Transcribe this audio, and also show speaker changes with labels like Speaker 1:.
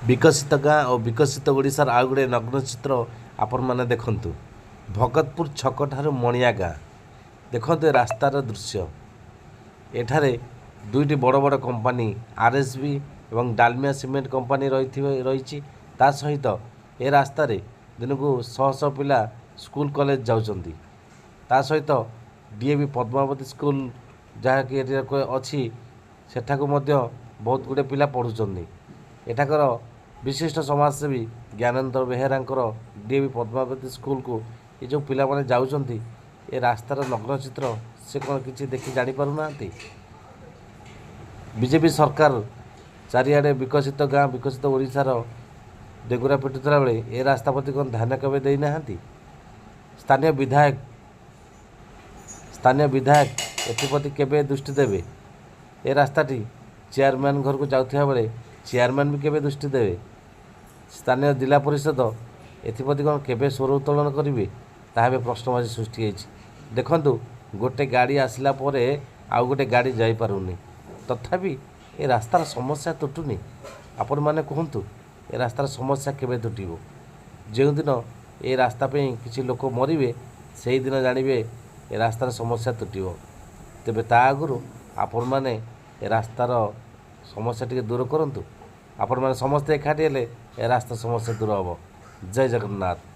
Speaker 1: विकसित गाँ और विकसित ओडिशार आउ गोटे नग्न चित्र आपण मैंने देखंतु भगतपुर छक ठारू मणिया गाँ देखते रास्तार दृश्य एठारे दुईटी बड़ बड़ कंपानी आरएसबी एवं डालमिया सीमेंट कंपानी रही ता सहित ए रास्तार दिन को शह शह पिला स्कूल कॉलेज जाउछंती ता सहित डीएवी पद्मावती स्कूल जहाँकि अच्छी सेठाकु मध्य बहुत गुड़े पिला पढ़ुचंती एठाकर विशिष्ट समाजसेवी ज्ञानेन्द्र बेहेरांकर डीएवी पद्मावती स्कूल को ये जो पिला माने जाउछंती ए रास्तार नग्न चित्र से कौन किसी देखि जानी पारुना बीजेपी सरकार चारिआडे विकसित गाँ विकसित ओडिशार डेगुरा पिटुला बेले ए रास्ता प्रति कौन ध्यान केवे देई नाहांती स्थानीय विधायक एप्रति केवे दृष्टि देवे ए रास्ताटी चेयरमैन घर को जाउथिया बेले चेयरमैन भी केवे दृष्टि देवे स्थानीय जिला परिषद एप्रति कौन केवे स्वर उत्तोलन करेंगे ताहा प्रश्नवाची सृष्टि होती देखंतु गोटे गाड़ी आसला परे आउ गोटे गाड़ी जाई पारुनी तथापि ए रास्तार समस्या तुटुनी आपण माने कहतु ए रास्तार समस्या केवे तुटिबो जो दिन ए रास्ता पे किसी लोक मरिबे से दिन जानिबे ए रास्तार समस्या तुटिबो तेबे ता आगुरु आपण माने ए रास्तार समस्या टिके दूर करंतु आपण माने समस्त एकाठी हेले ए रास्ता समस्या दूर हबो जय जगन्नाथ।